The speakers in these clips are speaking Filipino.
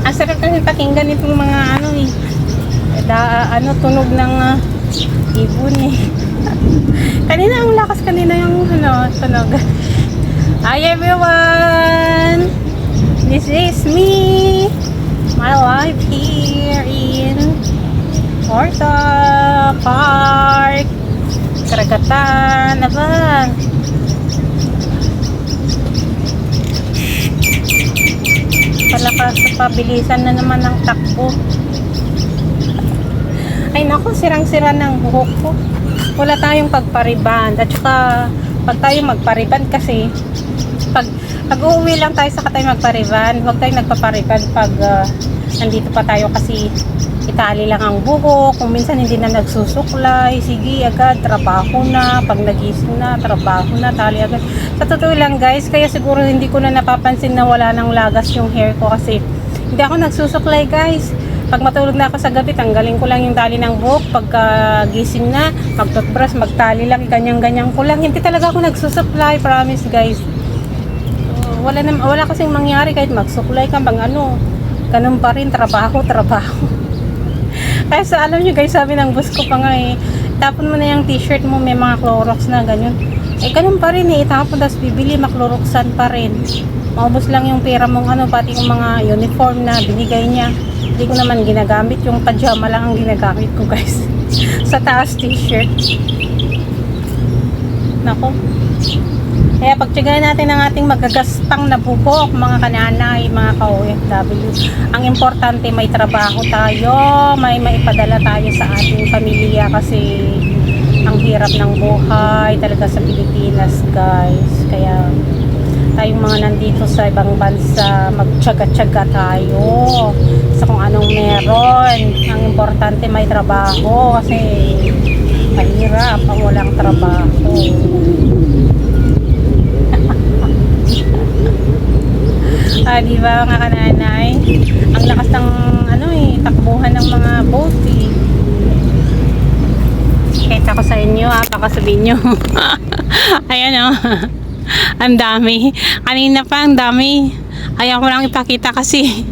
Ang sarap kasi pakinggan itong mga ano eh. Tunog ng ibon eh. Kanina ang lakas kanina yung tunog. Hi everyone! This is me, my wife here in Horta Park, Karagatan. Aba, palakas sa pabilisan na naman ng takbo. Ay naku, sirang-sira ng buhok ko. Wala tayong pagpariband. At saka pag tayo magpariband kasi pag uuwi lang tayo sa tayo magpariband, huwag tayong nagpapariband pag nandito pa tayo kasi itali lang ang buhok. Kung minsan hindi na nagsusuklay, sige agad, trabaho na. Pag nagising na, trabaho na, tali agad. Sa totoo lang guys, kaya siguro hindi ko na napapansin na wala nang lagas yung hair ko kasi hindi ako nagsusuklay guys. Pag matulog na ako sa gabi, tanggalin ko lang yung tali ng buhok. Pagka gising na, mag-toothbrush, magtali lang, ganyan-ganyan ko lang. Hindi talaga ako nagsusuklay, promise guys. Wala kasing mangyari kahit magsuklay ka, ganun pa rin, trabaho. Kaya alam nyo guys, sabi ng boss ko pa nga eh, tapon mo na yung t-shirt mo, may mga Clorox na, ganyan. Eh, ganun pa rin eh, itapon, tapos bibili, makloruxan pa rin. Maubos lang yung pera mong pati yung mga uniform na binigay niya. Hindi ko naman ginagamit, yung pajama lang ang ginagamit ko guys. Sa taas t-shirt. Nako. Kaya pagtiyagahan natin ang ating magagaspang na buhok, mga kananay, mga ka-OFW. Ang importante may trabaho tayo, may maipadala tayo sa ating pamilya kasi ang hirap ng buhay talaga sa Pilipinas guys. Kaya tayong mga nandito sa ibang bansa, magtyaga-tyaga tayo sa kung anong meron. Ang importante may trabaho kasi mahirap ang walang trabaho. Diba mga kananay? Ang lakas ng takbuhan ng mga boat eh. Kita ko sa inyo baka sabihin nyo. Ayan ang dami. Kanina pa ang dami. Ayaw ko lang ipakita kasi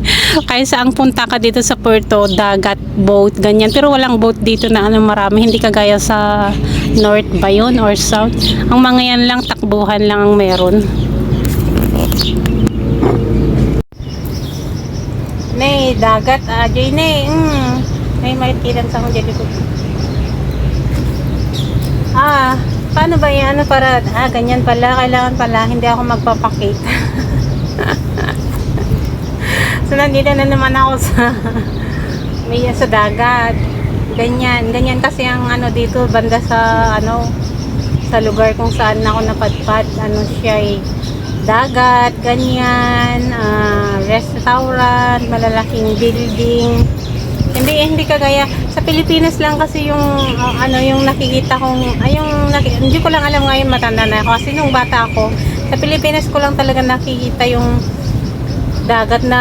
kahit saan punta ka dito sa Puerto, dagat, boat, ganyan. Pero walang boat dito na marami. Hindi kagaya sa north ba yun or south. Ang mga yan lang, takbuhan lang ang meron. Nay, dagat, Jay, nay. May makikilan sa akong dito. Paano ba yan? Para, ganyan pala. Kailangan pala, hindi ako magpapakita. So, nandito na naman ako sa dagat. Ganyan kasi ang dito, banda sa, sa lugar kung saan ako napadpad. Siya dagat, ganyan, restaurant, malalaking building. Hindi kagaya sa Pilipinas lang kasi yung yung nakikita kong hindi ko lang alam ngayon, matanda na ako kasi nung bata ako sa Pilipinas ko lang talaga nakikita yung dagat na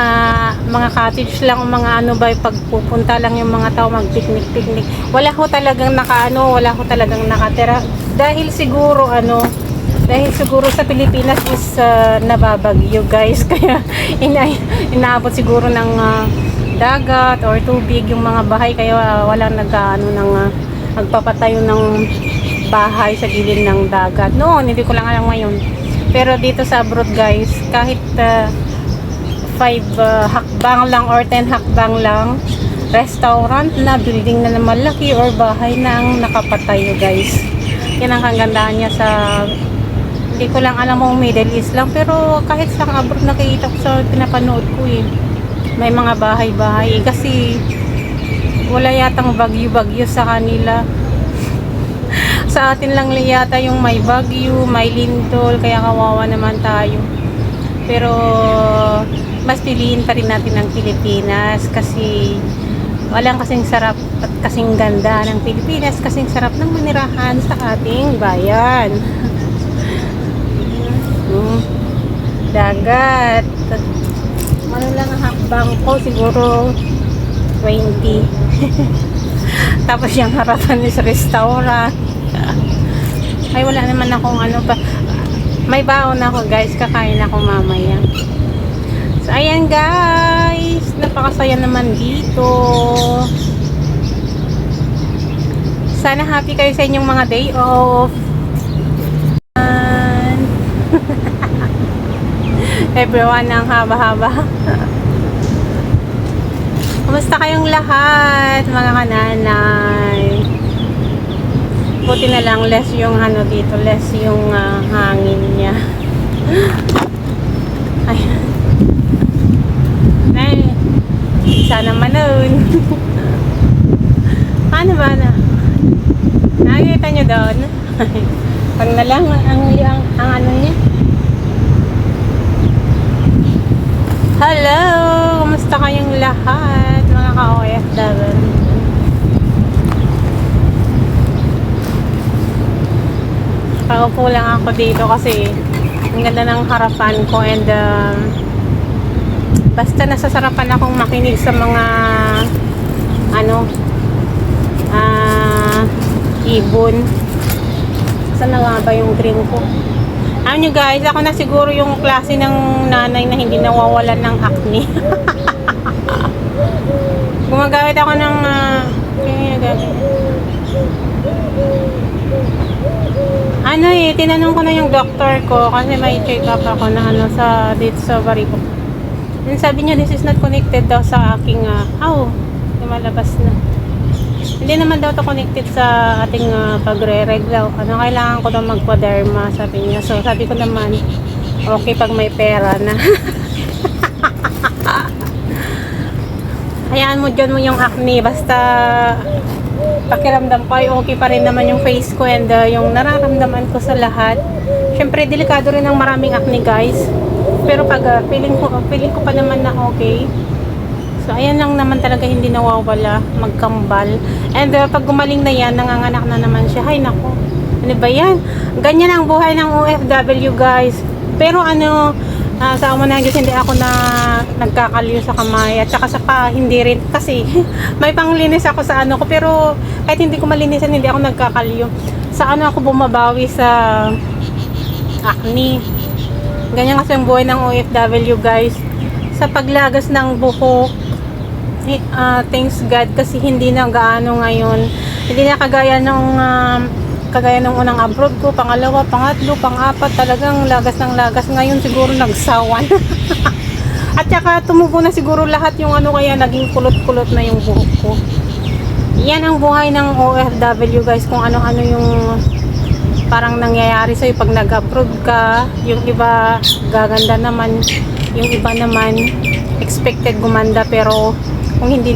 mga cottage lang o mga pagpupunta lang yung mga tao mag-picnic. Wala ko talagang nakatira dahil siguro sa Pilipinas is nababagyo guys, kaya inaabot siguro ng dagat or tubig yung mga bahay, kaya walang nagpapatayo ng bahay sa gilid ng dagat. Noon, hindi ko lang alam ngayon. Pero dito sa abroad guys, kahit 5 hakbang lang or 10 hakbang lang, restaurant na, building na malaki or bahay na ang nakapatayo guys. Yan ang kagandahan niya sa, hindi ko lang alam kung Middle East lang, pero kahit sa abroad nakikita ko sa pinapanood ko may mga bahay-bahay kasi wala yatang bagyo sa kanila. Sa atin lang yata yung may bagyo, may lindol, kaya kawawa naman tayo. Pero mas piliin pa rin natin ang Pilipinas kasi walang kasing sarap at kasing ganda ng Pilipinas, kasing sarap ng manirahan sa ating bayan. Dagat. Lang ang hakbang ko, siguro 20. Tapos yung harapan is restaurant. Ay, wala naman akong pa. May baon ako guys, kakain ako mamaya. So, ayan guys. napakasaya naman dito. Sana happy kayo sa inyong mga day off. Everyone, ang haba-haba. Kumusta kayong lahat, mga kananay? Buti na lang less yung ano dito, less yung hangin niya. Ayan. Ay, sana manoon. Paano ba na? Nakikita nyo doon? Pag na lang ang ano niya. Hello! Kumusta kayong lahat, mga ka-OFW? Paupo lang ako dito kasi ang ganda ng harapan ko and basta nasasarapan akong makinig sa mga ano ibon. Saan na nga ba yung dream ko? Alam nyo guys, ako na siguro yung klase ng nanay na hindi nawawalan ng acne. Gumagamit ako ng ano tinanong ko na yung doctor ko kasi may check up ako na ano dito sa barigo. And sabi niya this is not connected daw sa aking lumalabas na. Hindi naman daw to connected sa ating pagre-reglaw. Ano, kailangan ko daw magpa-derma, sabi niya. So, sabi ko naman, okay pag may pera na. Hayaan mo dyan mo yung acne. Basta, pakiramdam ko ay okay pa rin naman yung face ko and yung nararamdaman ko sa lahat. Siyempre, delikado rin ang maraming acne, guys. Pero pag feeling ko pa naman na okay. So, ayan lang naman talaga hindi nawawala, magkambal. And pag gumaling na yan, nanganganak na naman siya. Hay nako, ano ba yan? Ganyan ang buhay ng OFW, guys. Pero sa amo na Diyos, hindi ako na nagkakalyo sa kamay. At saka sa pa, hindi rin. Kasi may panglinis ako sa ano ko. Pero kahit hindi ko malinisan, hindi ako nagkakalyo. Sa ano ako bumabawi sa acne. Ganyan kasi ang buhay ng OFW, guys. Sa paglagas ng buhok, thanks God kasi hindi na gaano ngayon. Hindi na kagaya nung unang abroad ko, pangalawa, pangatlo, pang-apat, talagang lagas ng lagas. Ngayon siguro nagsawan. At saka tumubo na siguro lahat yung kaya naging kulot-kulot na yung buhok ko. Yan ang buhay ng OFW, guys, kung ano-ano yung parang nangyayari sa'yo pag nag-abroad ka. Yung iba gaganda naman, yung iba naman expected gumanda, pero kung hindi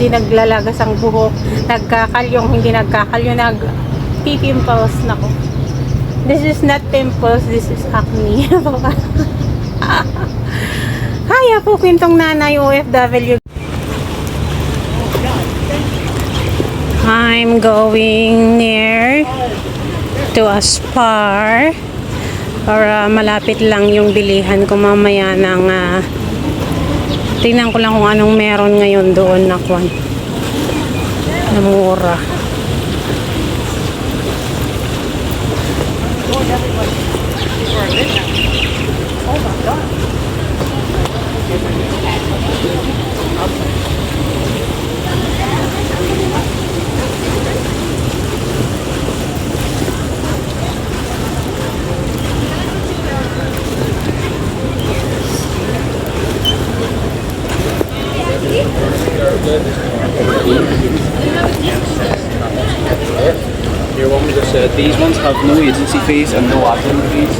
naglalagas ang buhok, nagkakalyo. Kung hindi nagkakalyo, nag-pimples na ko. This is not pimples, this is acne. Kaya po kwentong nanay OFW. I'm going near to a Spar para malapit lang yung bilihan ko mamaya ng tingnan ko lang kung anong meron ngayon doon na kwan na mura. Oh my God. Here, one with this, these ones have no agency fees and no admin fees.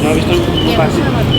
Now we start passing.